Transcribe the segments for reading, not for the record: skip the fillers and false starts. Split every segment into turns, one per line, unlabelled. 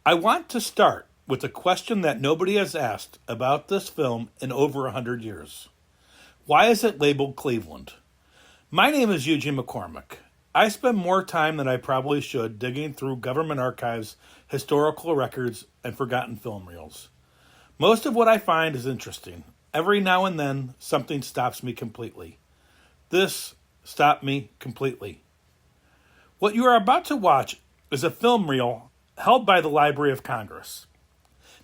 I want to start with a question that nobody has asked about this film in over 100 years. Why is it labeled Cleveland? My name is Eugene McCormick. I spend more time than I probably should digging through government archives, historical records, and forgotten film reels. Most of what I find is interesting. Every now and then, something stops me completely. This stopped me completely. What you are about to watch is a film reel held by the Library of Congress.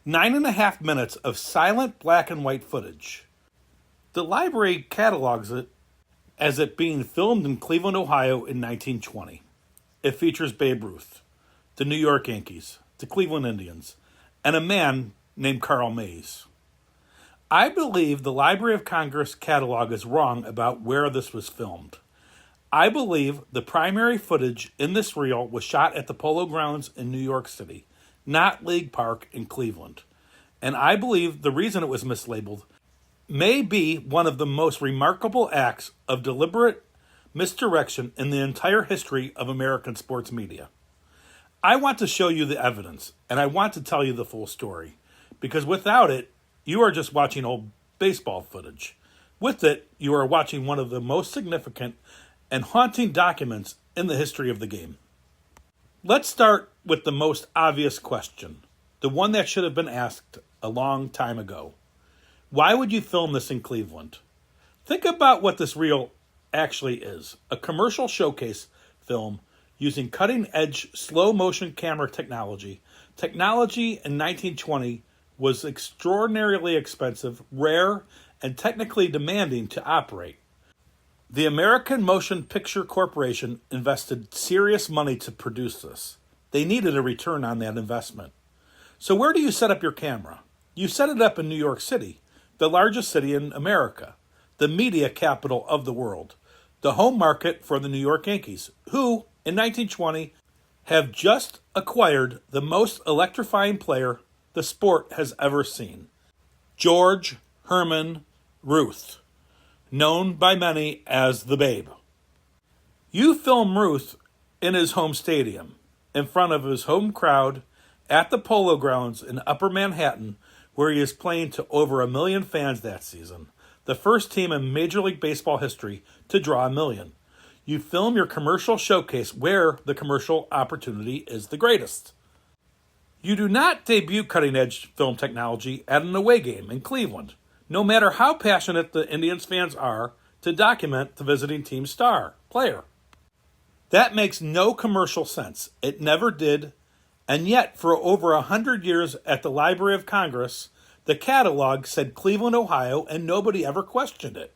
9.5 minutes of silent black and white footage. The library catalogues it as it being filmed in Cleveland, Ohio in 1920. It features Babe Ruth, the New York Yankees, the Cleveland Indians, and a man named Carl Mays. I believe the Library of Congress catalog is wrong about where this was filmed. I believe the primary footage in this reel was shot at the Polo Grounds in New York City, not League Park in Cleveland. And I believe the reason it was mislabeled may be one of the most remarkable acts of deliberate misdirection in the entire history of American sports media. I want to show you the evidence, and I want to tell you the full story, because without it, you are just watching old baseball footage. With it, you are watching one of the most significant and haunting documents in the history of the game. Let's start with the most obvious question, the one that should have been asked a long time ago. Why would you film this in Cleveland? Think about what this reel actually is. A commercial showcase film using cutting-edge slow-motion camera technology. Technology in 1920 was extraordinarily expensive, rare, and technically demanding to operate. The American Motion Picture Corporation invested serious money to produce this. They needed a return on that investment. So where do you set up your camera? You set it up in New York City, the largest city in America, the media capital of the world, the home market for the New York Yankees, who, in 1920, have just acquired the most electrifying player the sport has ever seen, George Herman Ruth, known by many as the Babe. You film Ruth in his home stadium, in front of his home crowd, at the Polo Grounds in Upper Manhattan, where he is playing to over 1 million fans that season, the first team in Major League Baseball history to draw 1 million. You film your commercial showcase where the commercial opportunity is the greatest. You do not debut cutting-edge film technology at an away game in Cleveland, no matter how passionate the Indians fans are to document the visiting team's star player. That makes no commercial sense. It never did. And yet, for over 100 years at the Library of Congress, the catalog said Cleveland, Ohio, and nobody ever questioned it.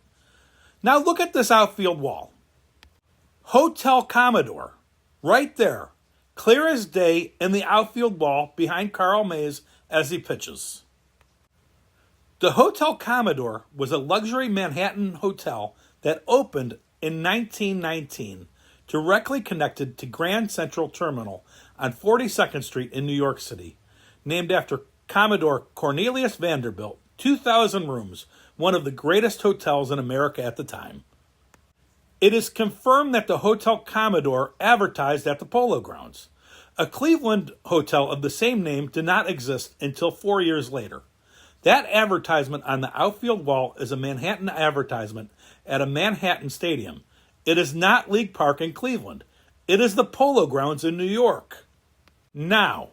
Now look at this outfield wall. Hotel Commodore, right there, clear as day in the outfield wall behind Carl Mays as he pitches. The Hotel Commodore was a luxury Manhattan hotel that opened in 1919, directly connected to Grand Central Terminal on 42nd Street in New York City, named after Commodore Cornelius Vanderbilt, 2,000 rooms, one of the greatest hotels in America at the time. It is confirmed that the Hotel Commodore advertised at the Polo Grounds. A Cleveland hotel of the same name did not exist until 4 years later. That advertisement on the outfield wall is a Manhattan advertisement at a Manhattan stadium. It is not League Park in Cleveland. It is the Polo Grounds in New York. Now,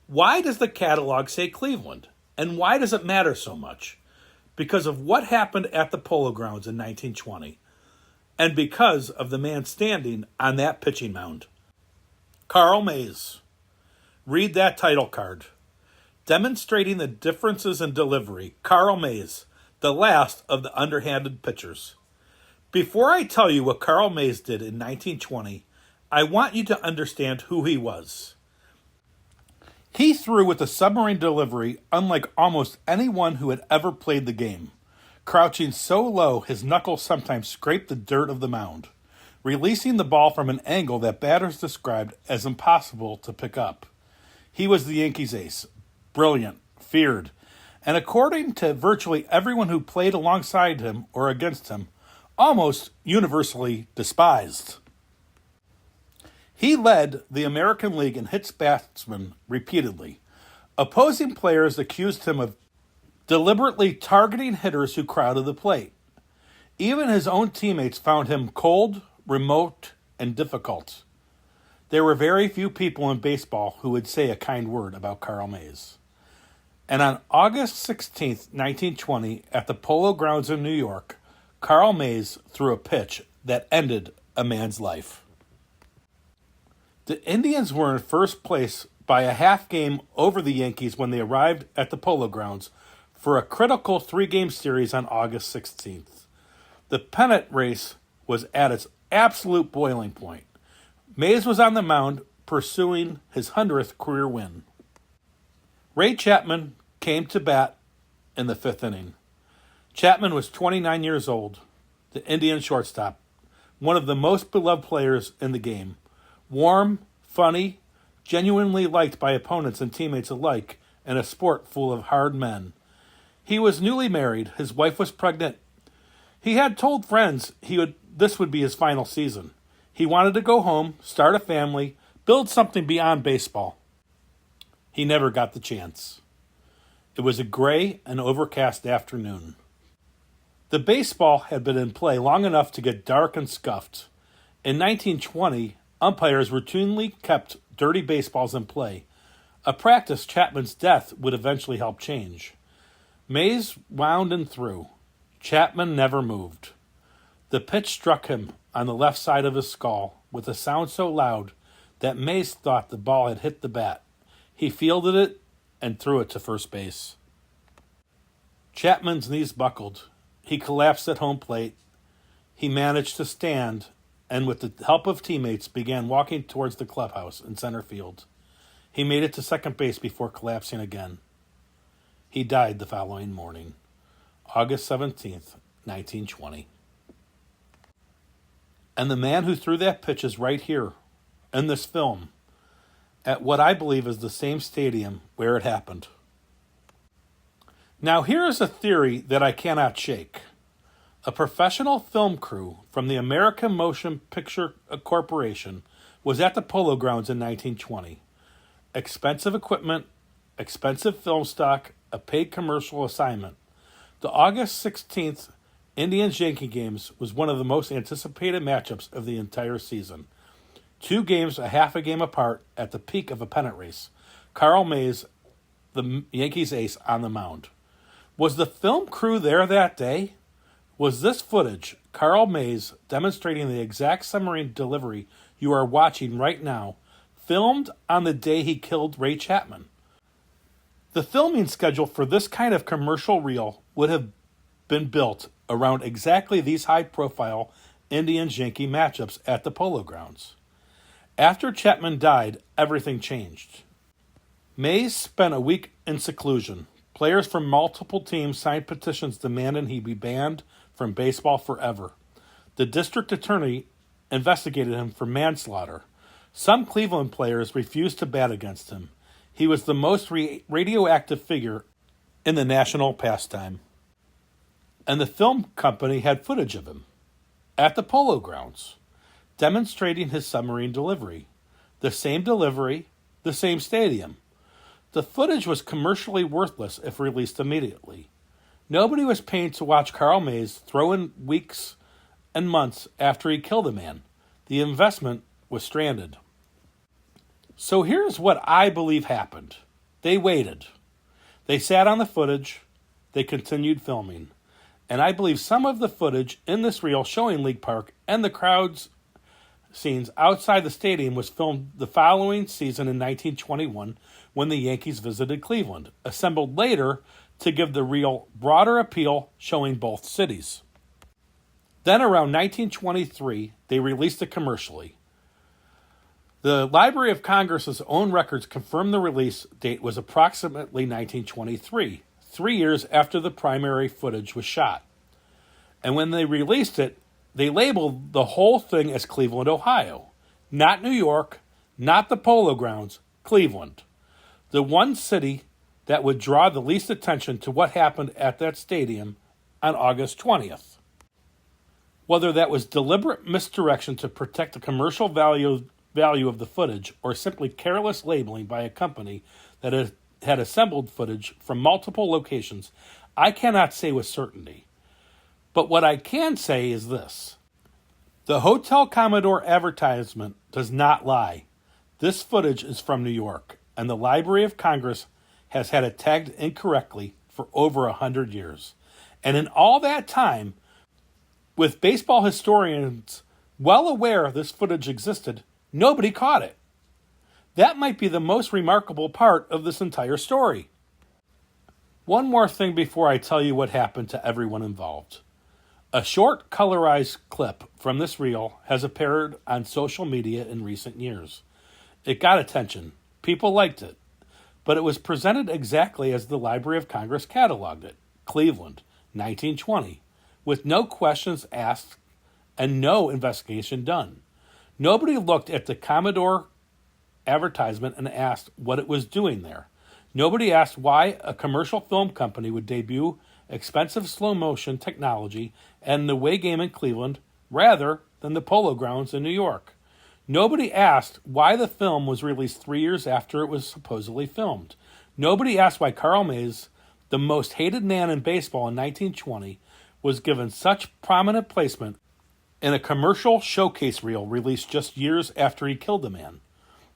why does the catalog say Cleveland? And why does it matter so much? Because of what happened at the Polo Grounds in 1920. And because of the man standing on that pitching mound. Carl Mays. Read that title card. Demonstrating the differences in delivery, Carl Mays, the last of the underhanded pitchers. Before I tell you what Carl Mays did in 1920, I want you to understand who he was. He threw with a submarine delivery unlike almost anyone who had ever played the game, crouching so low his knuckles sometimes scraped the dirt of the mound, releasing the ball from an angle that batters described as impossible to pick up. He was the Yankees' ace, brilliant, feared, and according to virtually everyone who played alongside him or against him, almost universally despised. He led the American League in hits batsmen repeatedly. Opposing players accused him of deliberately targeting hitters who crowded the plate. Even his own teammates found him cold, remote, and difficult. There were very few people in baseball who would say a kind word about Carl Mays. And on August 16th, 1920, at the Polo Grounds in New York, Carl Mays threw a pitch that ended a man's life. The Indians were in first place by a half game over the Yankees when they arrived at the Polo Grounds for a critical 3-game series on August 16th. The pennant race was at its absolute boiling point. Mays was on the mound pursuing his 100th career win. Ray Chapman came to bat in the 5th inning. Chapman was 29 years old, the Indian shortstop, one of the most beloved players in the game. Warm, funny, genuinely liked by opponents and teammates alike in a sport full of hard men. He was newly married. His wife was pregnant. He had told friends this would be his final season. He wanted to go home, start a family, build something beyond baseball. He never got the chance. It was a gray and overcast afternoon. The baseball had been in play long enough to get dark and scuffed. In 1920, umpires routinely kept dirty baseballs in play, a practice Chapman's death would eventually help change. Mays wound and threw. Chapman never moved. The pitch struck him on the left side of his skull with a sound so loud that Mays thought the ball had hit the bat. He fielded it and threw it to first base. Chapman's knees buckled. He collapsed at home plate. He managed to stand and with the help of teammates began walking towards the clubhouse in center field. He made it to second base before collapsing again. He died the following morning, August 17th, 1920. And the man who threw that pitch is right here, in this film, at what I believe is the same stadium where it happened. Now here is a theory that I cannot shake. A professional film crew from the American Motion Picture Corporation was at the Polo Grounds in 1920. Expensive equipment, expensive film stock, a paid commercial assignment. The August 16th Indians-Yankee games was one of the most anticipated matchups of the entire season. 2 games a half a game apart at the peak of a pennant race. Carl Mays, the Yankees ace, on the mound. Was the film crew there that day? Was this footage, Carl Mays demonstrating the exact submarine delivery you are watching right now, filmed on the day he killed Ray Chapman? The filming schedule for this kind of commercial reel would have been built around exactly these high-profile Indians-Yankee matchups at the Polo Grounds. After Chapman died, everything changed. Mays spent a week in seclusion. Players from multiple teams signed petitions demanding he be banned from baseball forever. The district attorney investigated him for manslaughter. Some Cleveland players refused to bat against him. He was the most radioactive figure in the national pastime. And the film company had footage of him at the Polo Grounds, demonstrating his submarine delivery. The same delivery, the same stadium. The footage was commercially worthless if released immediately. Nobody was paying to watch Carl Mays throw in weeks and months after he killed a man. The investment was stranded. So here's what I believe happened. They waited. They sat on the footage. They continued filming. And I believe some of the footage in this reel showing League Park and the crowd's scenes outside the stadium was filmed the following season in 1921 when the Yankees visited Cleveland, assembled later to give the reel broader appeal showing both cities. Then around 1923, they released it commercially. The Library of Congress's own records confirm the release date was approximately 1923, 3 years after the primary footage was shot. And when they released it, they labeled the whole thing as Cleveland, Ohio. Not New York, not the Polo Grounds, Cleveland. The one city that would draw the least attention to what happened at that stadium on August 20th. Whether that was deliberate misdirection to protect the commercial value value of the footage or simply careless labeling by a company that had assembled footage from multiple locations, I cannot say with certainty. But what I can say is this. The Hotel Commodore advertisement does not lie. This footage is from New York, and the Library of Congress has had it tagged incorrectly for over 100 years. And in all that time, with baseball historians well aware this footage existed, nobody caught it. That might be the most remarkable part of this entire story. One more thing before I tell you what happened to everyone involved. A short colorized clip from this reel has appeared on social media in recent years. It got attention. People liked it. But it was presented exactly as the Library of Congress cataloged it. Cleveland, 1920, with no questions asked and no investigation done. Nobody looked at the Commodore advertisement and asked what it was doing there. Nobody asked why a commercial film company would debut expensive slow-motion technology and the away game in Cleveland rather than the Polo Grounds in New York. Nobody asked why the film was released 3 years after it was supposedly filmed. Nobody asked why Carl Mays, the most hated man in baseball in 1920, was given such prominent placement in a commercial showcase reel released just years after he killed the man.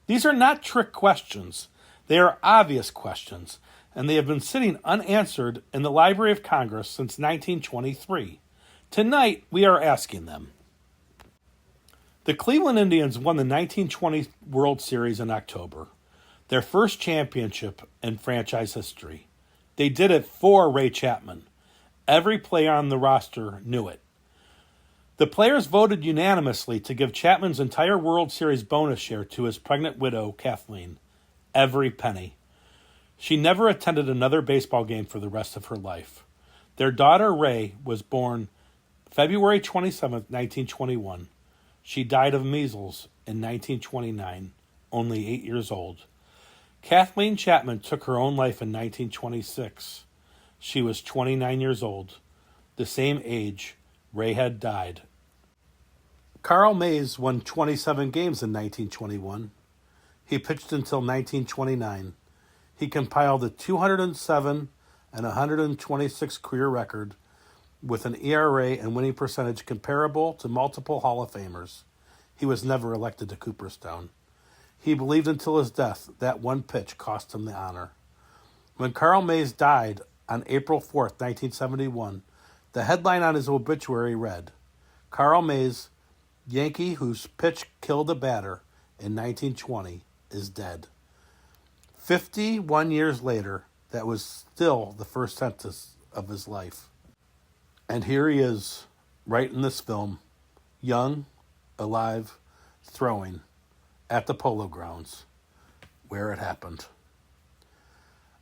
These are not trick questions. They are obvious questions, and they have been sitting unanswered in the Library of Congress since 1923. Tonight, we are asking them. The Cleveland Indians won the 1920 World Series in October, their first championship in franchise history. They did it for Ray Chapman. Every player on the roster knew it. The players voted unanimously to give Chapman's entire World Series bonus share to his pregnant widow, Kathleen. Every penny. She never attended another baseball game for the rest of her life. Their daughter, Ray, was born February 27, 1921. She died of measles in 1929, only 8 years old. Kathleen Chapman took her own life in 1926. She was 29 years old, the same age Ray had died. Carl Mays won 27 games in 1921. He pitched until 1929. He compiled a 207 and 126 career record with an ERA and winning percentage comparable to multiple Hall of Famers. He was never elected to Cooperstown. He believed until his death that one pitch cost him the honor. When Carl Mays died on April 4, 1971, the headline on his obituary read, Carl Mays, Yankee whose pitch killed a batter in 1920, is dead. 51 years later, that was still the first sentence of his life. And here he is, right in this film, young, alive, throwing at the Polo Grounds, where it happened.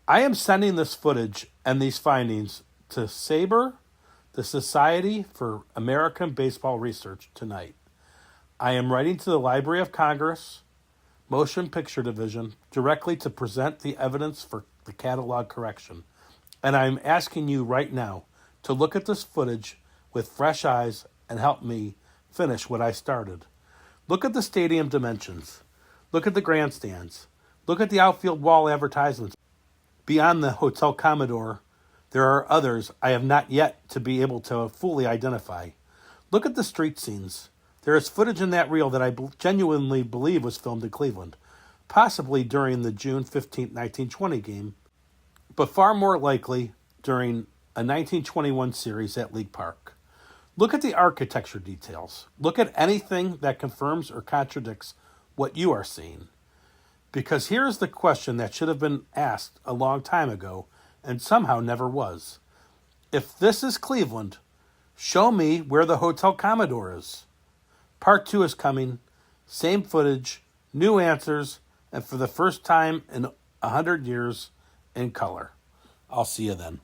I am sending this footage and these findings to SABR, the Society for American Baseball Research, tonight. I am writing to the Library of Congress, Motion Picture Division, directly to present the evidence for the catalog correction. And I am asking you right now to look at this footage with fresh eyes and help me finish what I started. Look at the stadium dimensions. Look at the grandstands. Look at the outfield wall advertisements. Beyond the Hotel Commodore, there are others I have not yet to be able to fully identify. Look at the street scenes. There is footage in that reel that I genuinely believe was filmed in Cleveland, possibly during the June 15, 1920 game, but far more likely during a 1921 series at League Park. Look at the architecture details. Look at anything that confirms or contradicts what you are seeing. Because here's the question that should have been asked a long time ago and somehow never was. If this is Cleveland, show me where the Hotel Commodore is. Part 2 is coming. Same footage, new answers, and for the first time in 100 years, in color. I'll see you then.